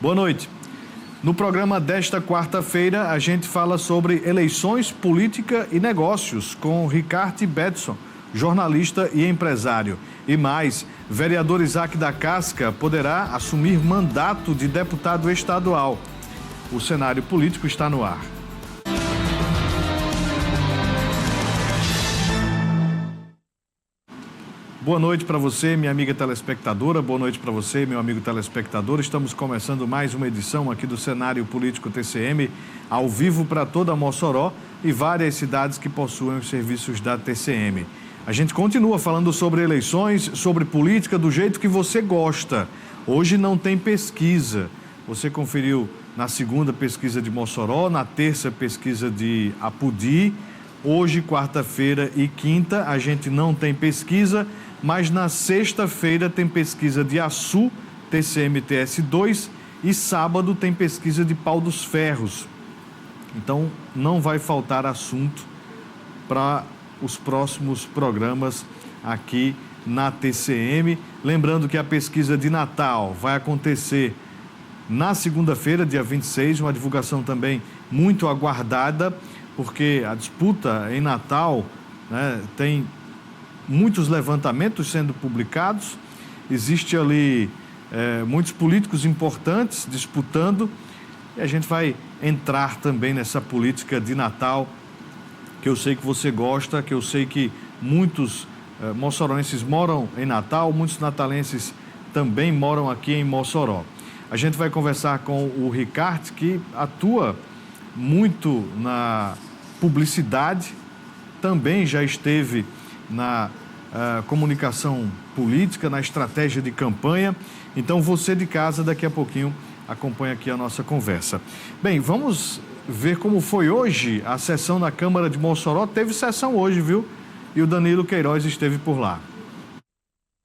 Boa noite. No programa desta quarta-feira, a gente fala sobre eleições, política e negócios com Ricardo Bedson, jornalista e empresário. E mais, vereador Isaac da Casca poderá assumir mandato de deputado estadual. O cenário político está no ar. Boa noite para você, minha amiga telespectadora. Boa noite para você, meu amigo telespectador. Estamos começando mais uma edição aqui do Cenário Político TCM, ao vivo para toda Mossoró e várias cidades que possuem os serviços da TCM. A gente continua falando sobre eleições, sobre política do jeito que você gosta. Hoje não tem pesquisa. Você conferiu na segunda pesquisa de Mossoró, na terça pesquisa de Apodi. Hoje, quarta-feira e quinta, a gente não tem pesquisa, mas na sexta-feira tem pesquisa de Açu, TCM-TS2, e sábado tem pesquisa de Pau dos Ferros. Então, não vai faltar assunto para os próximos programas aqui na TCM. Lembrando que a pesquisa de Natal vai acontecer na segunda-feira, dia 26, uma divulgação também muito aguardada, porque a disputa em Natal, né, tem muitos levantamentos sendo publicados, existe ali muitos políticos importantes disputando, e a gente vai entrar também nessa política de Natal, que eu sei que você gosta, que eu sei que muitos moçoroenses moram em Natal, muitos natalenses também moram aqui em Mossoró. A gente vai conversar com o Ricardo, que atua muito na publicidade, também já esteve na comunicação política, na estratégia de campanha. Então, você de casa, daqui a pouquinho, acompanha aqui a nossa conversa. Bem, vamos ver como foi hoje a sessão na Câmara de Mossoró. Teve sessão hoje, viu? E o Danilo Queiroz esteve por lá.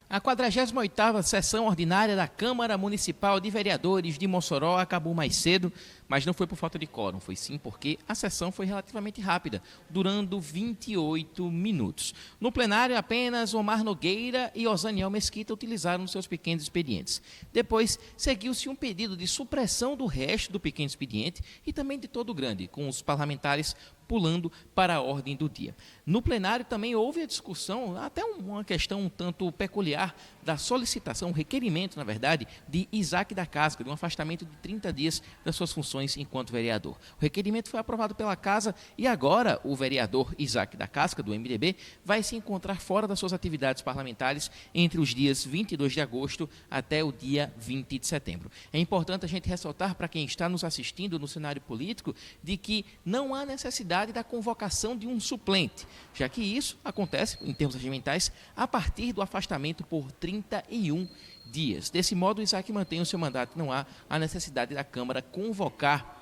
A 48ª sessão ordinária da Câmara Municipal de Vereadores de Mossoró acabou mais cedo, mas não foi por falta de quórum, foi sim porque a sessão foi relativamente rápida, durando 28 minutos. No plenário, apenas Omar Nogueira e Osaniel Mesquita utilizaram seus pequenos expedientes. Depois, seguiu-se um pedido de supressão do resto do pequeno expediente e também de todo o grande, com os parlamentares pulando para a ordem do dia. No plenário também houve a discussão, até uma questão um tanto peculiar, da solicitação, um requerimento, na verdade, de Isaac da Casca, de um afastamento de 30 dias das suas funções enquanto vereador. O requerimento foi aprovado pela Casa e agora o vereador Isaac da Casca, do MDB, vai se encontrar fora das suas atividades parlamentares entre os dias 22 de agosto até o dia 20 de setembro. É importante a gente ressaltar para quem está nos assistindo no cenário político de que não há necessidade da convocação de um suplente, já que isso acontece, em termos regimentais, a partir do afastamento por 31 dias. Desse modo, o Isaac mantém o seu mandato, não há a necessidade da Câmara convocar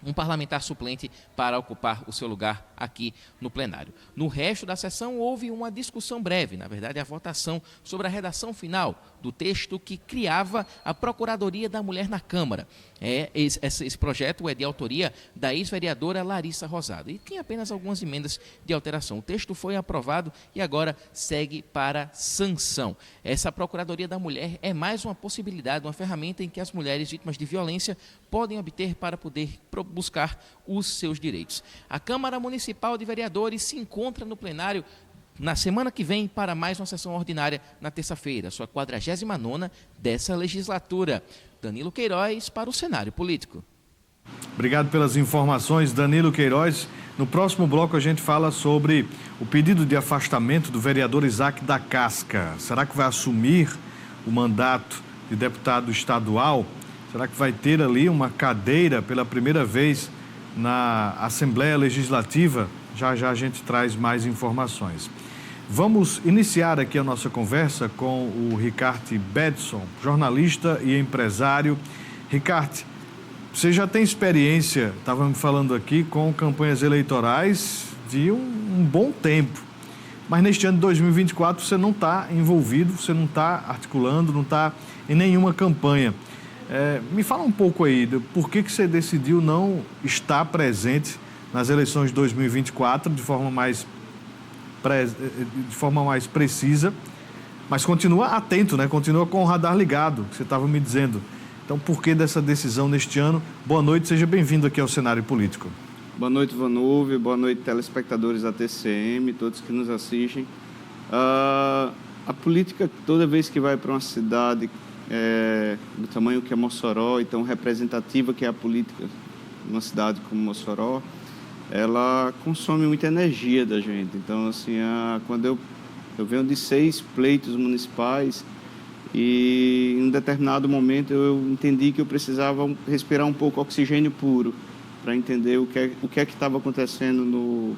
um parlamentar suplente para ocupar o seu lugar aqui no plenário. No resto da sessão, houve uma discussão breve, na verdade, a votação sobre a redação final do texto que criava a Procuradoria da Mulher na Câmara. Esse projeto é de autoria da ex-vereadora Larissa Rosado e tem apenas algumas emendas de alteração. O texto foi aprovado e agora segue para sanção. Essa Procuradoria da Mulher é mais uma possibilidade, uma ferramenta em que as mulheres vítimas de violência podem obter para poder buscar os seus direitos. A Câmara Municipal de Vereadores se encontra no plenário na semana que vem para mais uma sessão ordinária na terça-feira, sua 49ª dessa legislatura. Danilo Queiroz para o Cenário Político. Obrigado pelas informações, Danilo Queiroz. No próximo bloco a gente fala sobre o pedido de afastamento do vereador Isaac da Casca. Será que vai assumir o mandato de deputado estadual? Será que vai ter ali uma cadeira pela primeira vez na Assembleia Legislativa? Já já a gente traz mais informações. Vamos iniciar aqui a nossa conversa com o Ricardo Bedson, jornalista e empresário. Ricardo, você já tem experiência, estávamos falando aqui, com campanhas eleitorais de um bom tempo. Mas neste ano de 2024 você não está envolvido, você não está articulando, não está em nenhuma campanha. Me fala um pouco aí, por que você decidiu não estar presente nas eleições de 2024 de forma mais precisa, mas continua atento, né? Continua com o radar ligado, que você estava me dizendo. Então, por que dessa decisão neste ano? Boa noite, seja bem-vindo aqui ao Cenário Político. Boa noite, Vanuve, boa noite, telespectadores da TCM, todos que nos assistem. A política, toda vez que vai para uma cidade do tamanho que é Mossoró, e tão representativa que é a política de uma cidade como Mossoró, ela consome muita energia da gente. Então, assim, quando eu venho de 6 pleitos municipais e em um determinado momento eu entendi que eu precisava respirar um pouco oxigênio puro para entender o que é que estava acontecendo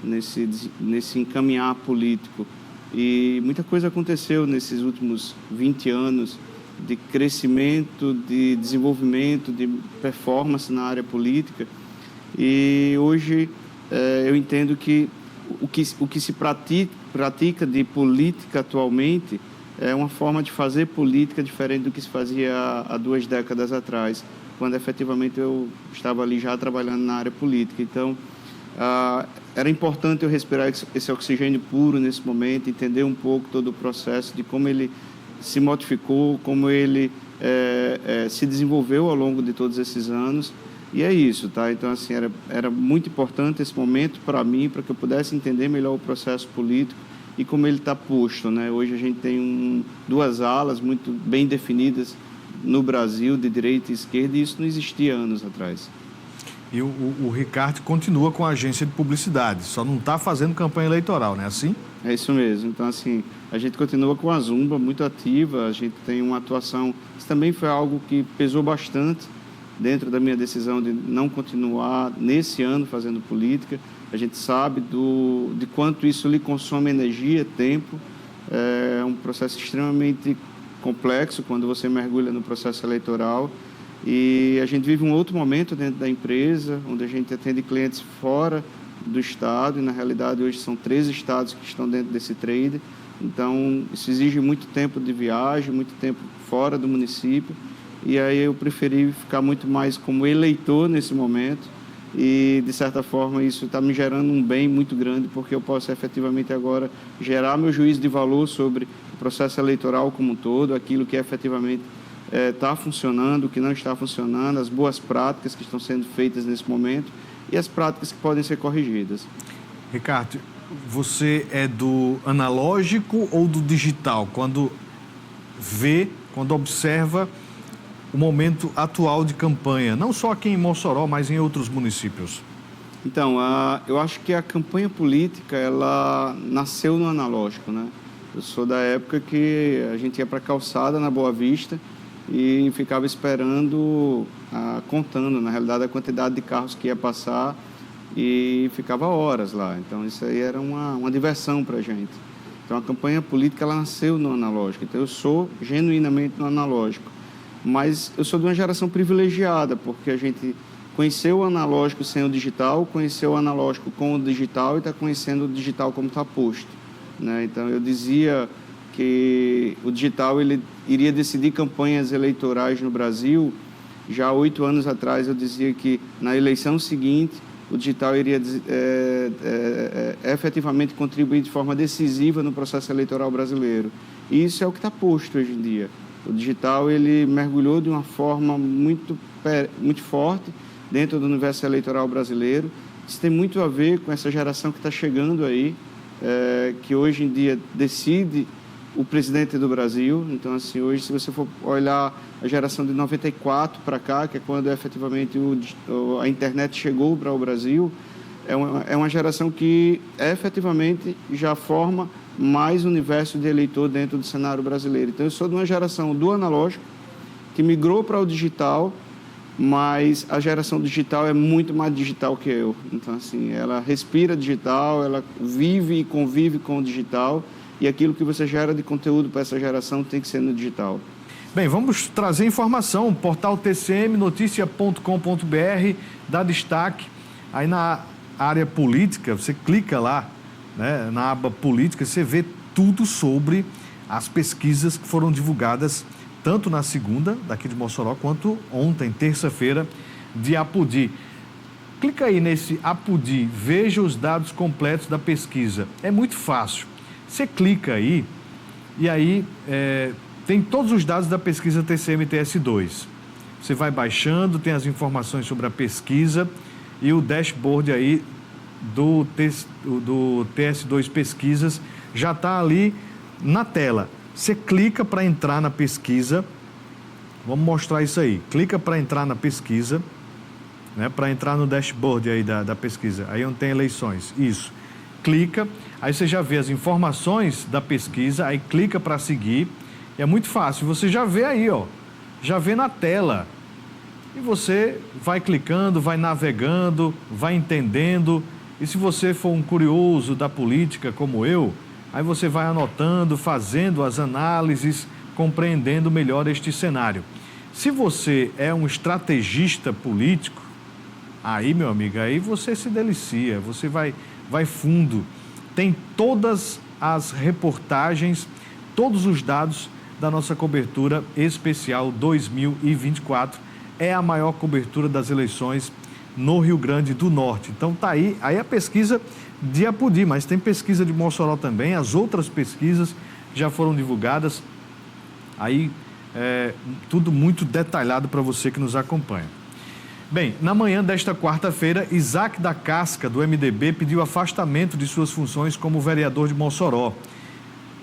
nesse encaminhar político. E muita coisa aconteceu nesses últimos 20 anos de crescimento, de desenvolvimento, de performance na área política. E hoje eu entendo que o que se pratica de política atualmente é uma forma de fazer política diferente do que se fazia há 2 décadas atrás, quando efetivamente eu estava ali já trabalhando na área política. Então, era importante eu respirar esse oxigênio puro nesse momento, entender um pouco todo o processo de como ele se modificou, como ele se desenvolveu ao longo de todos esses anos. E é isso, tá? Então, assim, era muito importante esse momento para mim, para que eu pudesse entender melhor o processo político e como ele está posto, né? Hoje a gente tem 2 alas muito bem definidas no Brasil, de direita e esquerda, e isso não existia anos atrás. E o Ricardo continua com a agência de publicidade, só não está fazendo campanha eleitoral, não é assim? É isso mesmo. Então, assim, a gente continua com a Zumba muito ativa, a gente tem uma atuação... Isso também foi algo que pesou bastante dentro da minha decisão de não continuar nesse ano fazendo política. A gente sabe de quanto isso lhe consome energia, tempo. É um processo extremamente complexo quando você mergulha no processo eleitoral. E a gente vive um outro momento dentro da empresa, onde a gente atende clientes fora do estado, e na realidade hoje são 13 estados que estão dentro desse trade. Então, isso exige muito tempo de viagem, muito tempo fora do município, e aí eu preferi ficar muito mais como eleitor nesse momento, e de certa forma isso está me gerando um bem muito grande, porque eu posso efetivamente agora gerar meu juízo de valor sobre o processo eleitoral como um todo, aquilo que efetivamente está funcionando, o que não está funcionando, as boas práticas que estão sendo feitas nesse momento e as práticas que podem ser corrigidas. Ricardo, você é do analógico ou do digital? Quando observa o momento atual de campanha, não só aqui em Mossoró, mas em outros municípios? Então, eu acho que a campanha política, ela nasceu no analógico, né? Eu sou da época que a gente ia para a calçada, na Boa Vista, e ficava esperando, contando, na realidade, a quantidade de carros que ia passar, e ficava horas lá. Então, isso aí era uma diversão para a gente. Então, a campanha política, ela nasceu no analógico. Então, eu sou genuinamente no analógico. Mas eu sou de uma geração privilegiada, porque a gente conheceu o analógico sem o digital, conheceu o analógico com o digital e está conhecendo o digital como está posto, né? Então, eu dizia que o digital ele iria decidir campanhas eleitorais no Brasil. Já há 8 anos atrás eu dizia que na eleição seguinte o digital iria efetivamente contribuir de forma decisiva no processo eleitoral brasileiro. E isso é o que está posto hoje em dia. O digital ele mergulhou de uma forma muito forte dentro do universo eleitoral brasileiro. Isso tem muito a ver com essa geração que está chegando aí, que hoje em dia decide o presidente do Brasil. Então, assim, hoje, se você for olhar a geração de 94 para cá, que é quando efetivamente a internet chegou para o Brasil, é uma geração que efetivamente já forma mais universo de eleitor dentro do cenário brasileiro. Então, eu sou de uma geração do analógico, que migrou para o digital, mas a geração digital é muito mais digital que eu. Então, assim, ela respira digital, ela vive e convive com o digital, e aquilo que você gera de conteúdo para essa geração tem que ser no digital. Bem, vamos trazer informação. O portal tcmnoticia.com.br dá destaque. Aí na área política, você clica lá, né, na aba política, você vê tudo sobre as pesquisas que foram divulgadas tanto na segunda, daqui de Mossoró, quanto ontem, terça-feira, de Apodi. Clica aí nesse Apodi, veja os dados completos da pesquisa. É muito fácil. Você clica aí e aí tem todos os dados da pesquisa TCM-TS2. Você vai baixando, tem as informações sobre a pesquisa e o dashboard aí do TS2 Pesquisas já está ali na tela. Você clica para entrar na pesquisa. Vamos mostrar isso aí. Clica para entrar na pesquisa, né, para entrar no dashboard aí da pesquisa. Aí onde tem eleições. Isso. Clica, aí você já vê as informações da pesquisa, aí clica para seguir. E é muito fácil. Você já vê aí, ó. Já vê na tela. E você vai clicando, vai navegando, vai entendendo. E se você for um curioso da política como eu, aí você vai anotando, fazendo as análises, compreendendo melhor este cenário. Se você é um estrategista político, aí, meu amigo, aí você se delicia, você vai fundo. Tem todas as reportagens, todos os dados da nossa cobertura especial 2024. É a maior cobertura das eleições no Rio Grande do Norte. Então tá aí a pesquisa de Apodi, mas tem pesquisa de Mossoró também, as outras pesquisas já foram divulgadas, aí tudo muito detalhado para você que nos acompanha. Bem, na manhã desta quarta-feira, Isaac da Casca, do MDB, pediu afastamento de suas funções como vereador de Mossoró.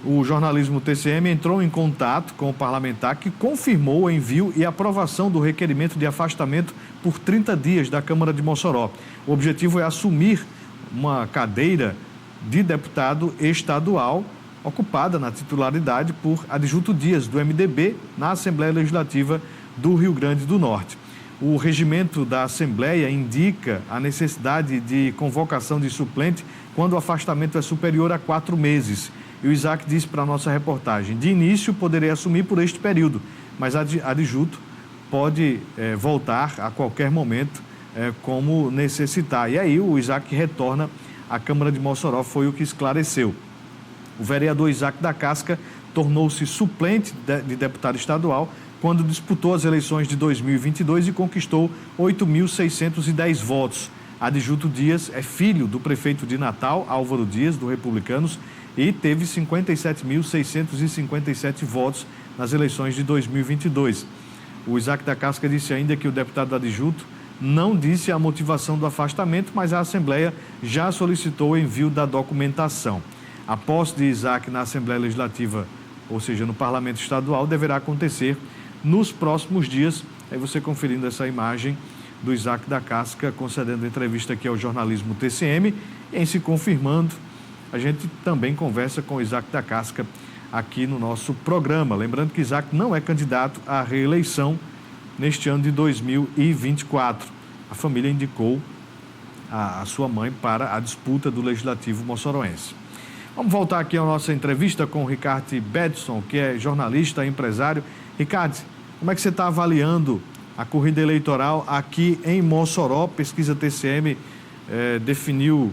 O jornalismo TCM entrou em contato com o parlamentar que confirmou o envio e aprovação do requerimento de afastamento por 30 dias da Câmara de Mossoró. O objetivo é assumir uma cadeira de deputado estadual ocupada na titularidade por Adjunto Dias, do MDB, na Assembleia Legislativa do Rio Grande do Norte. O regimento da Assembleia indica a necessidade de convocação de suplente quando o afastamento é superior a 4 meses. E o Isaac disse para a nossa reportagem: de início poderei assumir por este período, mas adjunto pode voltar a qualquer momento como necessitar. E aí o Isaac retorna à Câmara de Mossoró, foi o que esclareceu. O vereador Isaac da Casca tornou-se suplente de deputado estadual quando disputou as eleições de 2022 e conquistou 8.610 votos. Adjunto Dias é filho do prefeito de Natal, Álvaro Dias, do Republicanos, e teve 57.657 votos nas eleições de 2022. O Isaac da Casca disse ainda que o deputado adjunto não disse a motivação do afastamento, mas a Assembleia já solicitou o envio da documentação. A posse de Isaac na Assembleia Legislativa, ou seja, no Parlamento Estadual, deverá acontecer nos próximos dias. Aí você conferindo essa imagem do Isaac da Casca concedendo entrevista aqui ao jornalismo TCM, e em se confirmando, a gente também conversa com o Isaac da Casca aqui no nosso programa. Lembrando que Isaac não é candidato à reeleição neste ano de 2024. A família indicou a sua mãe para a disputa do Legislativo moçoroense. Vamos voltar aqui à nossa entrevista com o Ricardo Bedson, que é jornalista e empresário. Ricardo, como é que você está avaliando a corrida eleitoral aqui em Mossoró? Pesquisa TCM definiu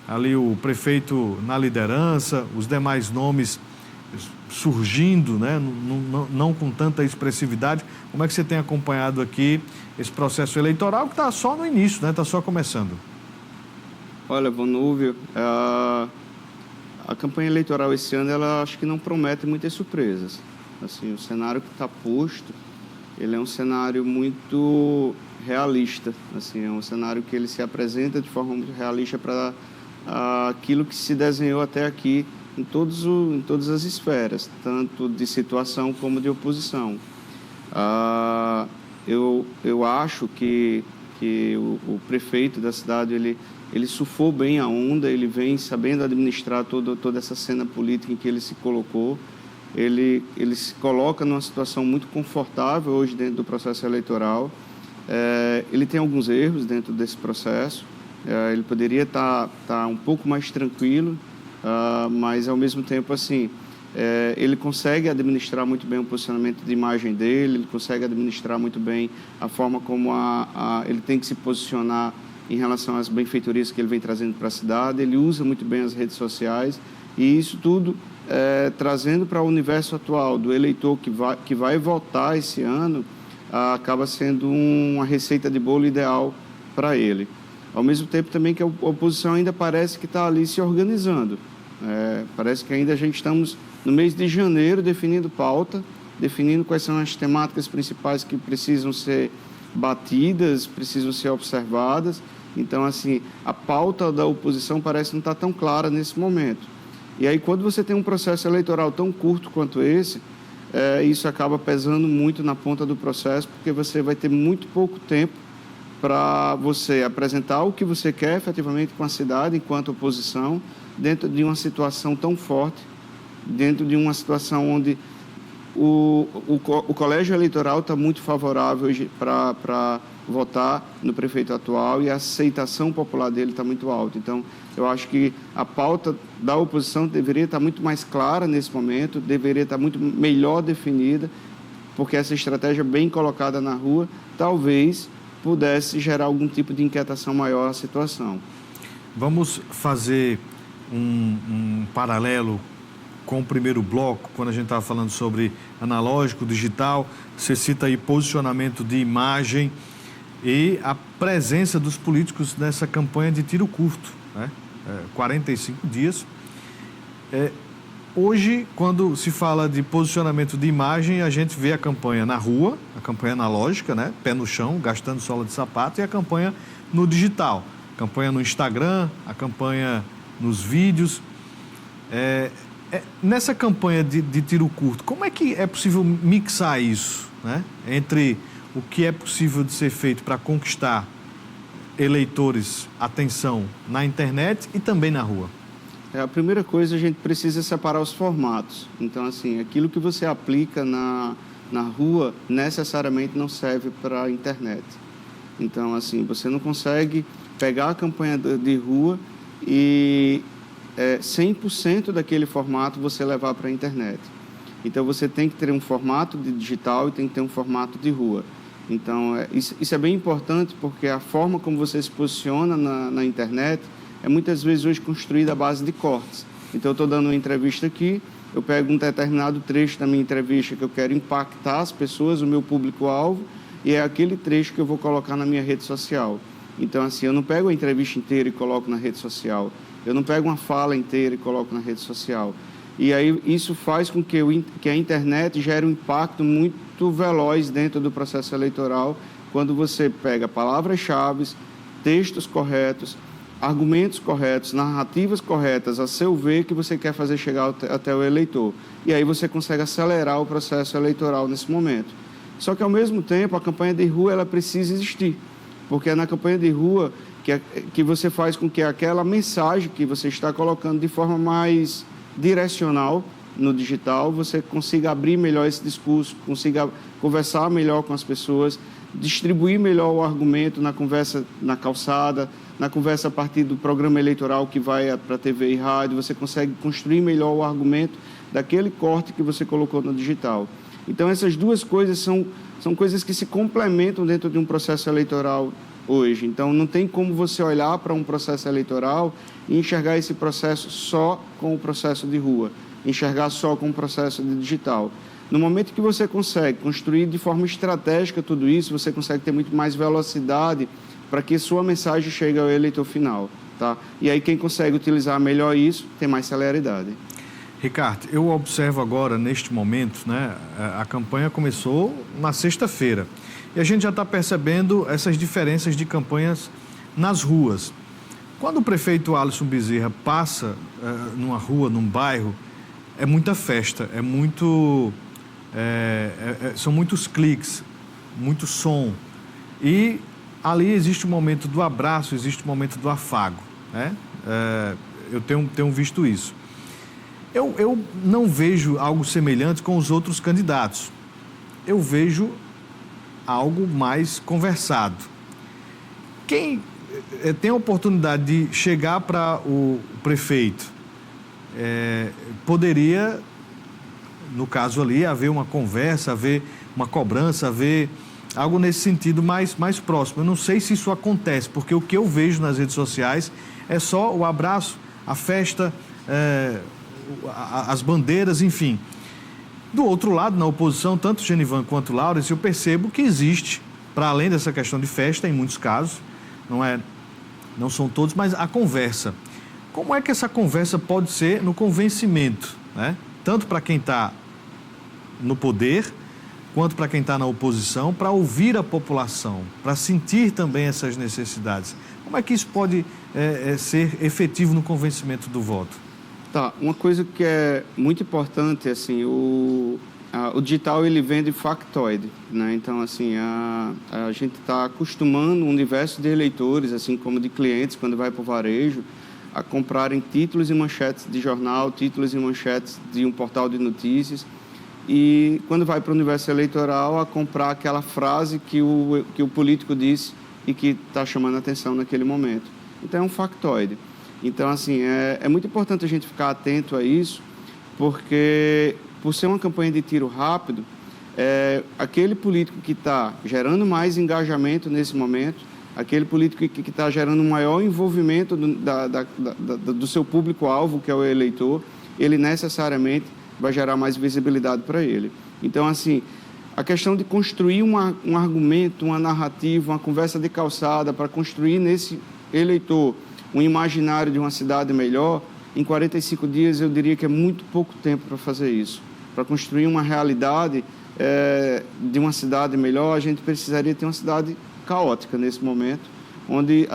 ali o prefeito na liderança, os demais nomes surgindo, né? Não com tanta expressividade. Como é que você tem acompanhado aqui esse processo eleitoral que está só no início, né? Está só começando? Olha, Vonúvio, a campanha eleitoral esse ano, ela acho que não promete muitas surpresas. Assim, o cenário que está posto, ele é um cenário muito realista. Assim, é um cenário que ele se apresenta de forma muito realista para aquilo que se desenhou até aqui em todas as esferas, tanto de situação como de oposição. Eu acho que o prefeito da cidade, ele surfou bem a onda, ele vem sabendo administrar toda essa cena política em que ele se colocou. Ele se coloca numa situação muito confortável hoje dentro do processo eleitoral. Ele tem alguns erros dentro desse processo. Ele poderia estar um pouco mais tranquilo, mas, ao mesmo tempo, assim, ele consegue administrar muito bem o posicionamento de imagem dele, ele consegue administrar muito bem a forma como ele tem que se posicionar em relação às benfeitorias que ele vem trazendo para a cidade. Ele usa muito bem as redes sociais, e isso tudo trazendo para o universo atual do eleitor que vai votar esse ano, acaba sendo uma receita de bolo ideal para ele. Ao mesmo tempo também que a oposição ainda parece que está ali se organizando. Parece que ainda a gente estamos no mês de janeiro definindo pauta, definindo quais são as temáticas principais que precisam ser batidas, precisam ser observadas. Então, assim, a pauta da oposição parece não estar tão clara nesse momento. E aí, quando você tem um processo eleitoral tão curto quanto esse, isso acaba pesando muito na ponta do processo, porque você vai ter muito pouco tempo para você apresentar o que você quer efetivamente com a cidade enquanto oposição, dentro de uma situação tão forte, dentro de uma situação onde o colégio eleitoral está muito favorável para votar no prefeito atual e a aceitação popular dele está muito alta. Então, eu acho que a pauta da oposição deveria estar muito mais clara nesse momento, deveria estar muito melhor definida, porque essa estratégia bem colocada na rua talvez pudesse gerar algum tipo de inquietação maior à situação. Vamos fazer um paralelo com o primeiro bloco, quando a gente estava falando sobre analógico, digital. Você cita aí posicionamento de imagem e a presença dos políticos nessa campanha de tiro curto, né? 45 dias. Hoje, quando se fala de posicionamento de imagem, a gente vê a campanha na rua, a campanha analógica, né? Pé no chão, gastando sola de sapato, e a campanha no digital. A campanha no Instagram, a campanha nos vídeos. Nessa campanha de tiro curto, como é que é possível mixar isso, né? Entre o que é possível de ser feito para conquistar eleitores, atenção, na internet e também na rua? A primeira coisa, a gente precisa separar os formatos. Então, assim, aquilo que você aplica na rua necessariamente não serve para a internet. Então, assim, você não consegue pegar a campanha de rua e 100% daquele formato você levar para a internet. Então, você tem que ter um formato de digital e tem que ter um formato de rua. Então, isso é bem importante, porque a forma como você se posiciona na internet é muitas vezes hoje construída à base de cortes. Então, eu estou dando uma entrevista aqui, eu pego um determinado trecho da minha entrevista que eu quero impactar as pessoas, o meu público-alvo, e é aquele trecho que eu vou colocar na minha rede social. Então, assim, eu não pego a entrevista inteira e coloco na rede social. Eu não pego uma fala inteira e coloco na rede social. E aí isso faz com que a internet gere um impacto muito veloz dentro do processo eleitoral, quando você pega palavras-chave, textos corretos, argumentos corretos, narrativas corretas, a seu ver, que você quer fazer chegar até o eleitor. E aí você consegue acelerar o processo eleitoral nesse momento. Só que, ao mesmo tempo, a campanha de rua ela precisa existir, porque é na campanha de rua que você faz com que aquela mensagem que você está colocando de forma mais direcional no digital, você consiga abrir melhor esse discurso, consiga conversar melhor com as pessoas, distribuir melhor o argumento na conversa na calçada, na conversa a partir do programa eleitoral que vai para a TV e rádio, você consegue construir melhor o argumento daquele corte que você colocou no digital. Então, essas duas coisas são coisas que se complementam dentro de um processo eleitoral hoje. Então, não tem como você olhar para um processo eleitoral e enxergar esse processo só com o processo de rua, enxergar só com o processo de digital. No momento que você consegue construir de forma estratégica tudo isso, você consegue ter muito mais velocidade para que sua mensagem chegue ao eleitor final, tá? E aí quem consegue utilizar melhor isso tem mais celeridade. Ricardo, eu observo agora, neste momento, né, a campanha começou na sexta-feira. E a gente já está percebendo essas diferenças de campanhas nas ruas. Quando o prefeito Alisson Bezerra passa numa rua, num bairro, é muita festa, são muitos cliques, muito som. E ali existe o momento do abraço, existe o momento do afago, né? Eu tenho visto isso. Eu não vejo algo semelhante com os outros candidatos. Eu vejo algo mais conversado. Quem tem a oportunidade de chegar para o prefeito, poderia, no caso ali, haver uma conversa, haver uma cobrança, haver algo nesse sentido mais próximo. Eu não sei se isso acontece, porque o que eu vejo nas redes sociais é só o abraço, a festa, as bandeiras, enfim. Do outro lado, na oposição, tanto Genivan quanto Laurence, eu percebo que existe, para além dessa questão de festa, em muitos casos, não são todos, mas a conversa. Como é que essa conversa pode ser no convencimento, né? Tanto para quem está no poder, quanto para quem está na oposição, para ouvir a população, para sentir também essas necessidades. Como é que isso pode ser efetivo no convencimento do voto? Tá, uma coisa que é muito importante, assim, o digital ele vende factoide, né? Então, assim, a gente está acostumando um universo de eleitores, assim como de clientes, quando vai para o varejo, a comprarem títulos e manchetes de jornal, títulos e manchetes de um portal de notícias, e quando vai para o universo eleitoral, a comprar aquela frase que o político disse e que está chamando a atenção naquele momento. Então, é um factoide. Então, assim, é muito importante a gente ficar atento a isso, porque, por ser uma campanha de tiro rápido, aquele político que está gerando mais engajamento nesse momento, aquele político que está gerando um maior envolvimento do seu público-alvo, que é o eleitor, ele necessariamente vai gerar mais visibilidade para ele. Então, assim, a questão de construir um argumento, uma narrativa, uma conversa de calçada para construir nesse eleitor um imaginário de uma cidade melhor, em 45 dias eu diria que é muito pouco tempo para fazer isso. Para construir uma realidade de uma cidade melhor, a gente precisaria ter uma cidade caótica nesse momento, onde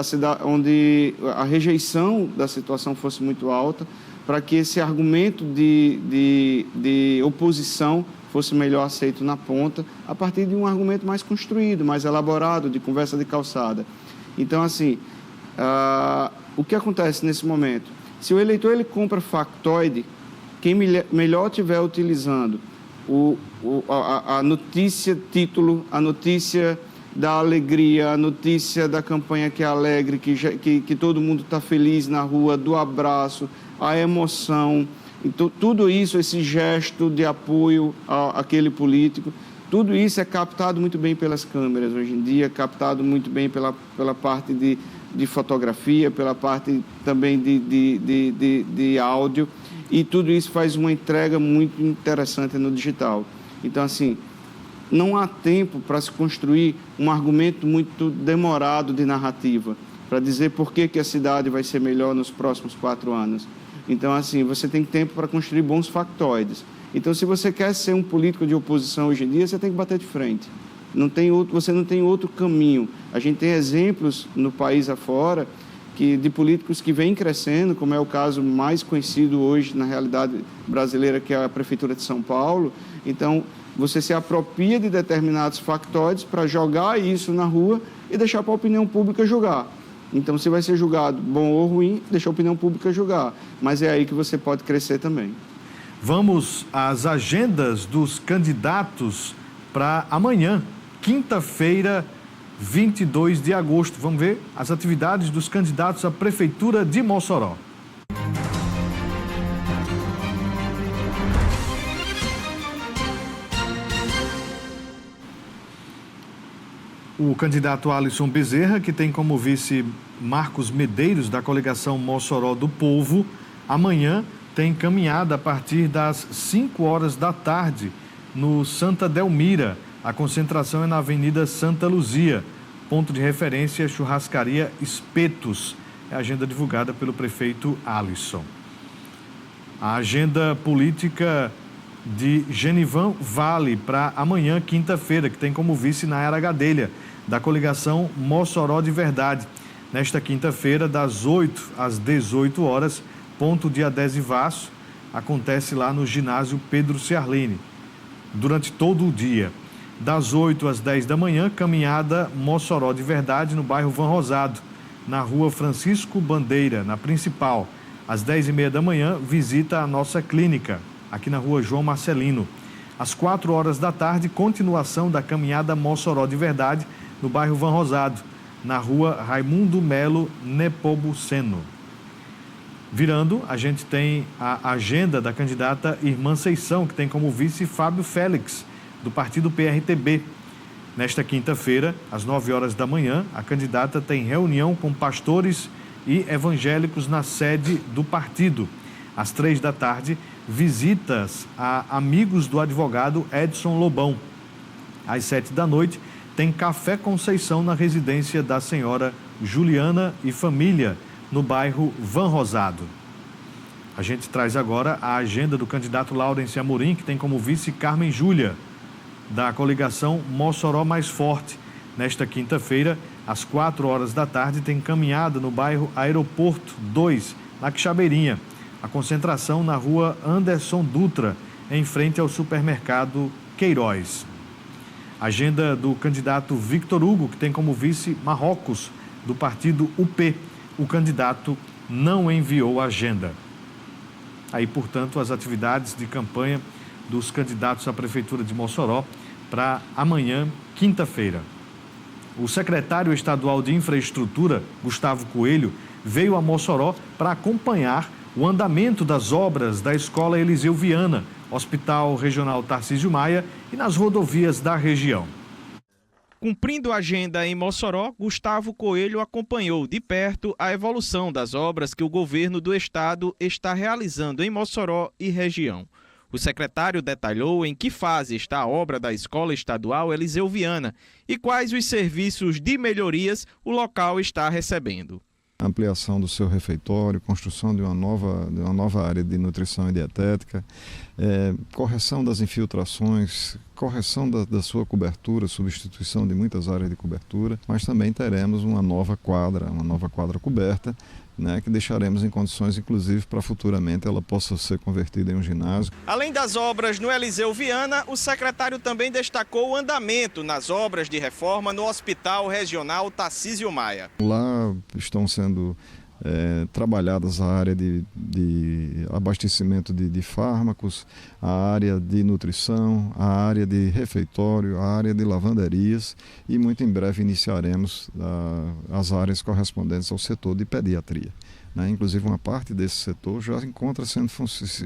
a rejeição da situação fosse muito alta, para que esse argumento de oposição fosse melhor aceito na ponta, a partir de um argumento mais construído, mais elaborado, de conversa de calçada. Então, assim, o que acontece nesse momento? Se o eleitor ele compra factoide, quem melhor estiver utilizando a notícia título, a notícia da alegria, a notícia da campanha que é alegre, que todo mundo está feliz na rua, do abraço, a emoção, então, tudo isso, esse gesto de apoio àquele político, tudo isso é captado muito bem pelas câmeras hoje em dia, captado muito bem pela parte de fotografia, pela parte também de áudio, e tudo isso faz uma entrega muito interessante no digital. Então, assim, não há tempo para se construir um argumento muito demorado de narrativa, para dizer por que a cidade vai ser melhor nos próximos 4 anos. Então, assim, você tem tempo para construir bons factoides. Então, se você quer ser um político de oposição hoje em dia, você tem que bater de frente. Você não tem outro caminho. A gente tem exemplos no país afora de políticos que vêm crescendo, como é o caso mais conhecido hoje na realidade brasileira, que é a Prefeitura de São Paulo. Então, você se apropria de determinados factoides para jogar isso na rua e deixar para a opinião pública julgar. Então, se vai ser julgado bom ou ruim, deixa a opinião pública julgar. Mas é aí que você pode crescer também. Vamos às agendas dos candidatos para amanhã, quinta-feira, 22 de agosto. Vamos ver as atividades dos candidatos à Prefeitura de Mossoró. O candidato Alisson Bezerra, que tem como vice Marcos Medeiros, da coligação Mossoró do Povo, amanhã tem caminhada a partir das 5 horas da tarde no Santa Delmira. A concentração é na Avenida Santa Luzia. Ponto de referência é Churrascaria Espetos. É a agenda divulgada pelo prefeito Alisson. A agenda política de Genivan Vale para amanhã, quinta-feira, que tem como vice Nayara Gadelha, da coligação Mossoró de Verdade. Nesta quinta-feira, das 8 às 18 horas, ponto de adesivaço, acontece lá no ginásio Pedro Ciarline, durante todo o dia. Das 8 às 10 da manhã, caminhada Mossoró de Verdade, no bairro Van Rosado, na rua Francisco Bandeira, na principal. Às 10h30 da manhã, visita a nossa clínica, aqui na rua João Marcelino. Às 4 horas da tarde, continuação da caminhada Mossoró de Verdade, no bairro Van Rosado, na rua Raimundo Melo Nepomuceno. Virando, a gente tem a agenda da candidata Irmã Seição, que tem como vice Fábio Félix, do partido PRTB. Nesta quinta-feira, às 9 horas da manhã, a candidata tem reunião com pastores e evangélicos na sede do partido. Às 3 da tarde, visitas a amigos do advogado Edson Lobão. Às 7 da noite, tem Café Conceição na residência da senhora Juliana e família, no bairro Van Rosado. A gente traz agora a agenda do candidato Laurence Amorim, que tem como vice Carmen Júlia, da coligação Mossoró Mais Forte. Nesta quinta-feira, às 4 da tarde, tem caminhada no bairro Aeroporto 2, na Quixabeirinha. A concentração na rua Anderson Dutra, em frente ao supermercado Queiroz. Agenda do candidato Victor Hugo, que tem como vice Marrocos, do partido UP. O candidato não enviou a agenda. Aí, portanto, as atividades de campanha dos candidatos à Prefeitura de Mossoró para amanhã, quinta-feira. O secretário estadual de Infraestrutura, Gustavo Coelho, veio a Mossoró para acompanhar o andamento das obras da Escola Eliseu Viana, Hospital Regional Tarcísio Maia e nas rodovias da região. Cumprindo a agenda em Mossoró, Gustavo Coelho acompanhou de perto a evolução das obras que o governo do estado está realizando em Mossoró e região. O secretário detalhou em que fase está a obra da Escola Estadual Eliseu Viana e quais os serviços de melhorias o local está recebendo. Ampliação do seu refeitório, construção de uma nova área de nutrição e dietética, correção das infiltrações, correção da sua cobertura, substituição de muitas áreas de cobertura, mas também teremos uma nova quadra coberta, né, que deixaremos em condições, inclusive, para futuramente ela possa ser convertida em um ginásio. Além das obras no Eliseu Viana, o secretário também destacou o andamento nas obras de reforma no Hospital Regional Tarcísio Maia. Lá estão sendo trabalhadas a área de abastecimento de fármacos, a área de nutrição, a área de refeitório, a área de lavanderias e muito em breve iniciaremos as áreas correspondentes ao setor de pediatria. Inclusive uma parte desse setor já encontra-se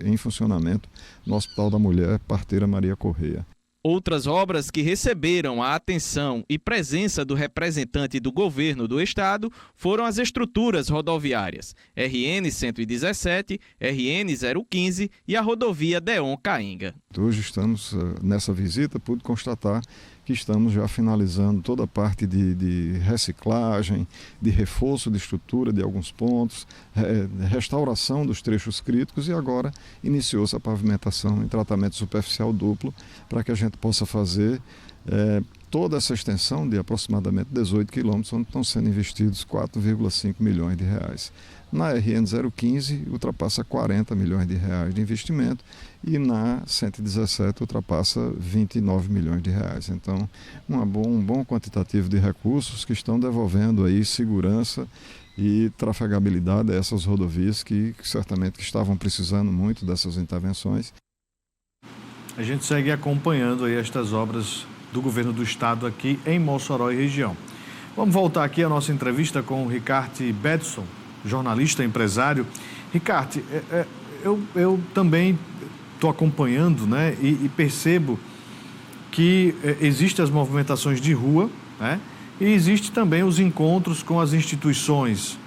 em funcionamento no Hospital da Mulher Parteira Maria Correia. Outras obras que receberam a atenção e presença do representante do governo do estado foram as estruturas rodoviárias, RN 117, RN 015 e a rodovia Deon Cainga. Hoje estamos, nessa visita, pude constatar que estamos já finalizando toda a parte de reciclagem, de reforço de estrutura de alguns pontos, restauração dos trechos críticos e agora iniciou-se a pavimentação em tratamento superficial duplo para que a gente possa fazer toda essa extensão de aproximadamente 18 quilômetros, onde estão sendo investidos 4,5 milhões de reais. Na RN 015 ultrapassa 40 milhões de reais de investimento e na 117 ultrapassa 29 milhões de reais. Então, um bom quantitativo de recursos que estão devolvendo aí segurança e trafegabilidade a essas rodovias que certamente estavam precisando muito dessas intervenções. A gente segue acompanhando aí estas obras do governo do estado aqui em Mossoró e região. Vamos voltar aqui à nossa entrevista com o Ricardo Bedson, jornalista, empresário. Ricardo, eu também estou acompanhando, né, e percebo que existem as movimentações de rua, né, e existe também os encontros com as instituições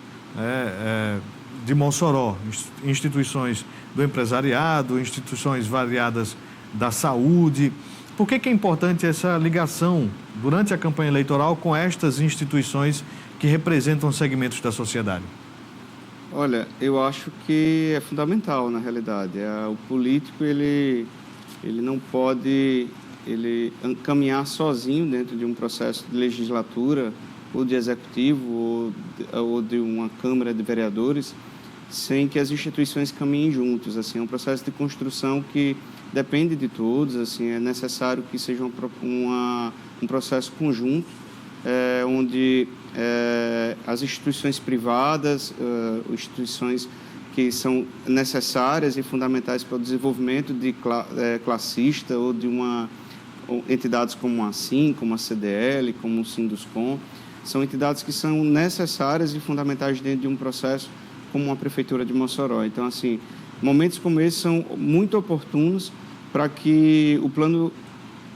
de Mossoró, instituições do empresariado, instituições variadas da saúde. Por que é importante essa ligação durante a campanha eleitoral com estas instituições que representam segmentos da sociedade? Olha, eu acho que é fundamental, na realidade. O político, ele não pode caminhar sozinho dentro de um processo de legislatura ou de executivo ou de uma Câmara de Vereadores sem que as instituições caminhem juntos. Assim, é um processo de construção que depende de todos. Assim, é necessário que seja um processo conjunto, onde as instituições privadas, instituições que são necessárias e fundamentais para o desenvolvimento classista ou de entidades como a ASIM, como a CDL, como o Sinduscom, são entidades que são necessárias e fundamentais dentro de um processo como a Prefeitura de Mossoró. Então, assim, momentos como esse são muito oportunos para que o plano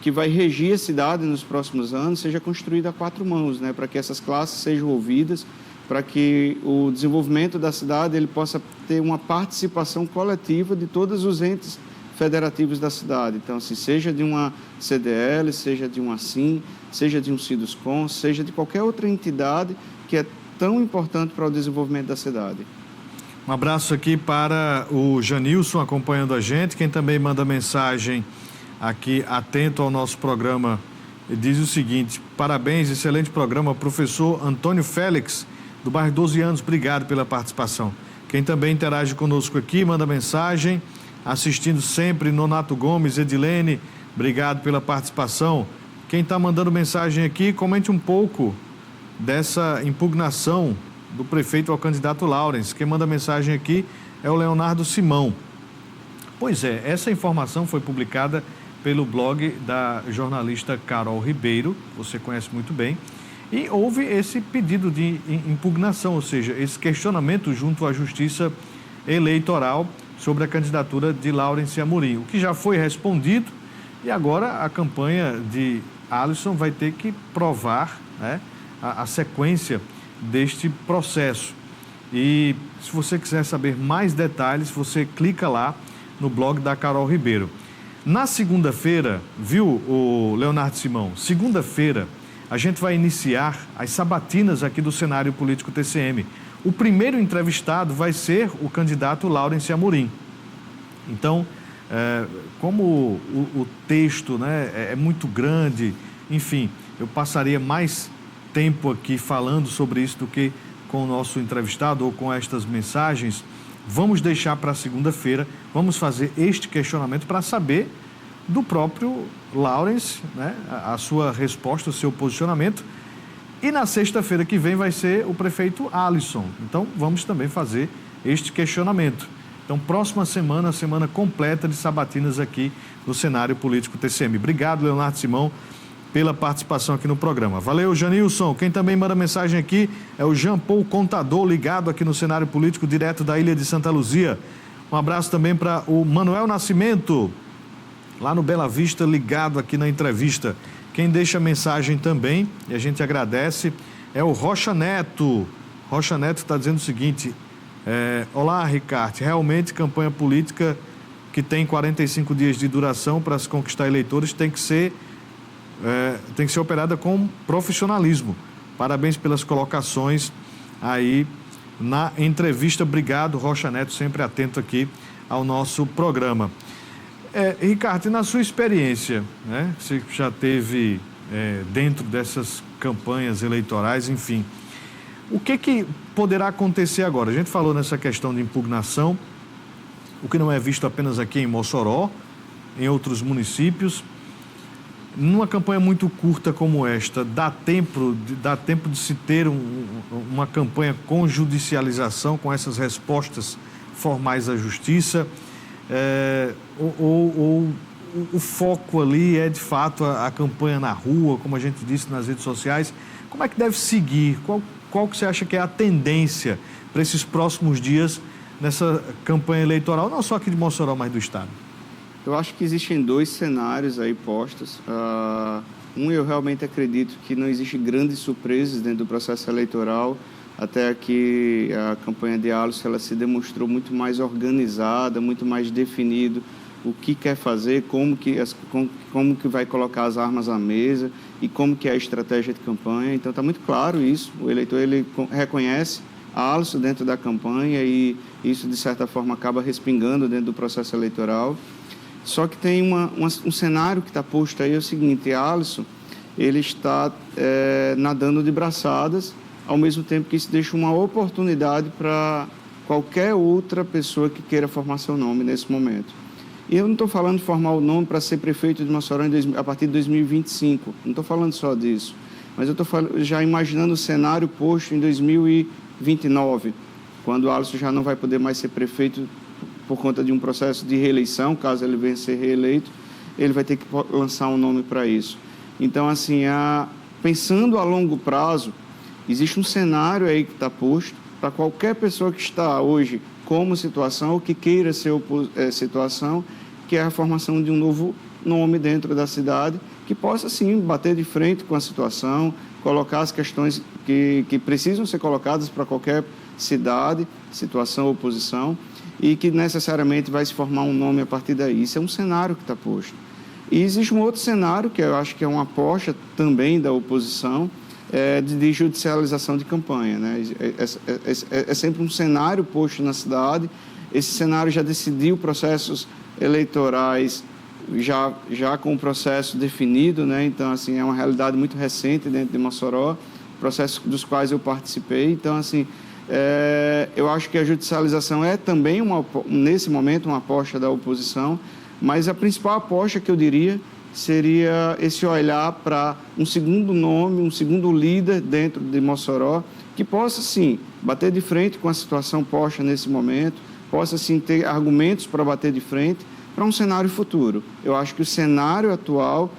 que vai regir a cidade nos próximos anos seja construído a quatro mãos, né? Para que essas classes sejam ouvidas, para que o desenvolvimento da cidade ele possa ter uma participação coletiva de todos os entes federativos da cidade. Então, assim, seja de uma CDL, seja de uma ASIM, seja de um Sinduscom, seja de qualquer outra entidade que é tão importante para o desenvolvimento da cidade. Um abraço aqui para o Janilson acompanhando a gente. Quem também manda mensagem aqui, atento ao nosso programa, diz o seguinte: parabéns, excelente programa, professor Antônio Félix, do bairro 12 anos, obrigado pela participação. Quem também interage conosco aqui, manda mensagem, assistindo sempre, Nonato Gomes, Edilene, obrigado pela participação. Quem está mandando mensagem aqui, comente um pouco dessa impugnação do prefeito ao candidato Laurens. Quem manda mensagem aqui é o Leonardo Simão. Pois é, essa informação foi publicada pelo blog da jornalista Carol Ribeiro, você conhece muito bem, e houve esse pedido de impugnação, ou seja, esse questionamento junto à Justiça Eleitoral sobre a candidatura de Laurens Amorim, o que já foi respondido, e agora a campanha de Alisson vai ter que provar, né, a sequência deste processo. E se você quiser saber mais detalhes, você clica lá no blog da Carol Ribeiro. Na segunda-feira, viu, o Leonardo Simão, segunda-feira a gente vai iniciar as sabatinas aqui do cenário político TCM. O primeiro entrevistado vai ser o candidato Laurens Amorim. Então, como o texto, né, é muito grande, enfim, eu passaria mais tempo aqui falando sobre isso do que com o nosso entrevistado ou com estas mensagens. Vamos deixar para segunda-feira, vamos fazer este questionamento para saber do próprio Laurens, né, a sua resposta, o seu posicionamento. E na sexta-feira que vem vai ser o prefeito Alisson. Então, vamos também fazer este questionamento. Então, próxima semana, semana completa de sabatinas aqui no cenário político TCM. Obrigado, Leonardo Simão, pela participação aqui no programa. Valeu, Janilson. Quem também manda mensagem aqui é o Jean Paul Contador, ligado aqui no cenário político, direto da Ilha de Santa Luzia. Um abraço também para o Manuel Nascimento, lá no Bela Vista, ligado aqui na entrevista. Quem deixa mensagem também, e a gente agradece, é o Rocha Neto. Rocha Neto está dizendo o seguinte: olá, Ricardo, realmente campanha política que tem 45 dias de duração para se conquistar eleitores tem que ser operada com profissionalismo. Parabéns pelas colocações aí na entrevista. Obrigado, Rocha Neto, sempre atento aqui ao nosso programa. Ricardo, e na sua experiência, né? Você já teve dentro dessas campanhas eleitorais, enfim, o que poderá acontecer agora? A gente falou nessa questão de impugnação, o que não é visto apenas aqui em Mossoró, em outros municípios. Numa campanha muito curta como esta, dá tempo de se ter uma campanha com judicialização, com essas respostas formais à justiça? Ou o foco ali é, de fato, a campanha na rua, como a gente disse nas redes sociais? Como é que deve seguir? Qual que você acha que é a tendência para esses próximos dias nessa campanha eleitoral, não só aqui de Mossoró, mas do Estado? Eu acho que existem dois cenários aí postos. Eu realmente acredito que não existe grandes surpresas dentro do processo eleitoral, até que a campanha de Alisson ela se demonstrou muito mais organizada, muito mais definido o que quer fazer, como que vai colocar as armas à mesa e como que é a estratégia de campanha. Então está muito claro isso. O eleitor ele reconhece Alisson dentro da campanha e isso de certa forma acaba respingando dentro do processo eleitoral. Só que tem um cenário que está posto aí, é o seguinte: Alisson ele está nadando de braçadas, ao mesmo tempo que isso deixa uma oportunidade para qualquer outra pessoa que queira formar seu nome nesse momento. E eu não estou falando de formar o nome para ser prefeito de Mossoró a partir de 2025, não estou falando só disso, mas eu estou já imaginando o cenário posto em 2029, quando o Alisson já não vai poder mais ser prefeito por conta de um processo de reeleição. Caso ele venha ser reeleito, ele vai ter que lançar um nome para isso. Então, assim, pensando a longo prazo, existe um cenário aí que está posto para qualquer pessoa que está hoje como situação ou que queira ser situação, que é a formação de um novo nome dentro da cidade, que possa, sim, bater de frente com a situação, colocar as questões que precisam ser colocadas para qualquer cidade, situação ou posição, e que necessariamente vai se formar um nome a partir daí. Isso é um cenário que está posto. E existe um outro cenário, que eu acho que é uma aposta também da oposição, de judicialização de campanha, né? É sempre um cenário posto na cidade. Esse cenário já decidiu processos eleitorais já com o processo definido, né? Então, assim, é uma realidade muito recente dentro de Mossoró, processos dos quais eu participei. Então, assim, eu acho que a judicialização é também, nesse momento, uma aposta da oposição, mas a principal aposta que eu diria seria esse olhar para um segundo nome, um segundo líder dentro de Mossoró, que possa, sim, bater de frente com a situação posta nesse momento, possa, sim, ter argumentos para bater de frente para um cenário futuro. Eu acho que o cenário atual,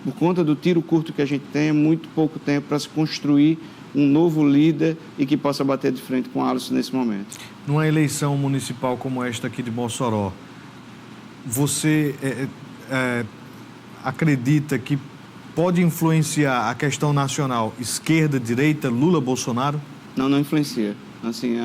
por conta do tiro curto que a gente tem, é muito pouco tempo para se construir um novo líder e que possa bater de frente com o Alisson nesse momento. Numa eleição municipal como esta aqui de Mossoró, você acredita que pode influenciar a questão nacional esquerda, direita, Lula, Bolsonaro? Não influencia. Assim,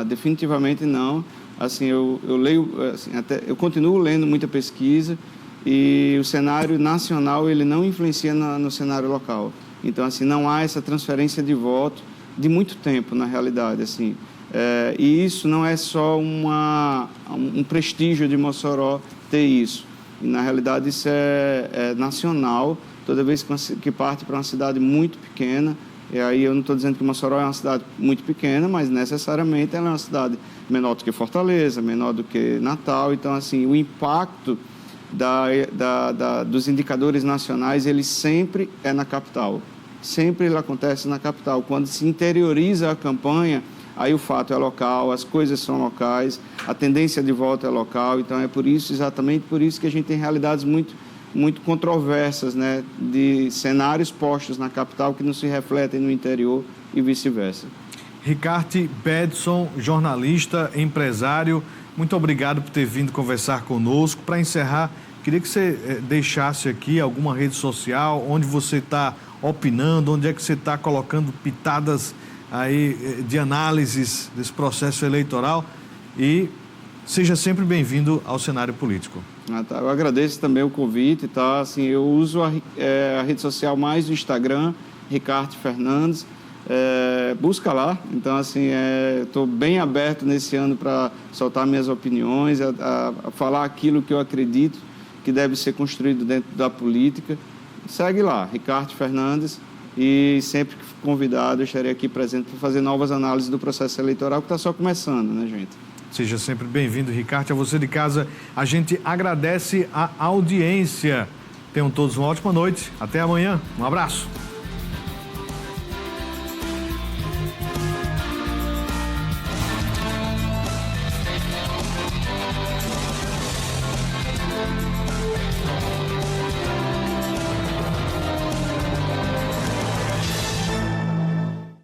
definitivamente não. Assim, eu leio, assim, eu continuo lendo muita pesquisa e o cenário nacional ele não influencia no cenário local. Então, assim, não há essa transferência de voto de muito tempo, na realidade, assim. E isso não é só um prestígio de Mossoró ter isso. E, na realidade, isso é nacional, toda vez que parte para uma cidade muito pequena. E aí eu não estou dizendo que Mossoró é uma cidade muito pequena, mas necessariamente ela é uma cidade menor do que Fortaleza, menor do que Natal. Então, assim, o impacto dos indicadores nacionais, ele sempre é na capital. Sempre ele acontece na capital. Quando se interioriza a campanha, aí o fato é local, as coisas são locais, a tendência de voto é local. Então, é por isso, exatamente por isso que a gente tem realidades muito controversas, né, de cenários postos na capital que não se refletem no interior e vice-versa. Ricardo Bedson, jornalista, empresário, muito obrigado por ter vindo conversar conosco. Para encerrar, queria que você deixasse aqui alguma rede social, onde você está opinando, onde é que você está colocando pitadas aí de análises desse processo eleitoral, e seja sempre bem-vindo ao cenário político. Tá. Eu agradeço também o convite, tá? Assim, eu uso a rede social mais do Instagram, Ricardo Fernandes, busca lá. Então, assim, estou bem aberto nesse ano para soltar minhas opiniões, a falar aquilo que eu acredito que deve ser construído dentro da política. Segue lá, Ricardo Fernandes, e sempre que convidado eu estarei aqui presente para fazer novas análises do processo eleitoral que está só começando, né, gente? Seja sempre bem-vindo, Ricardo. A você de casa, a gente agradece a audiência. Tenham todos uma ótima noite. Até amanhã. Um abraço.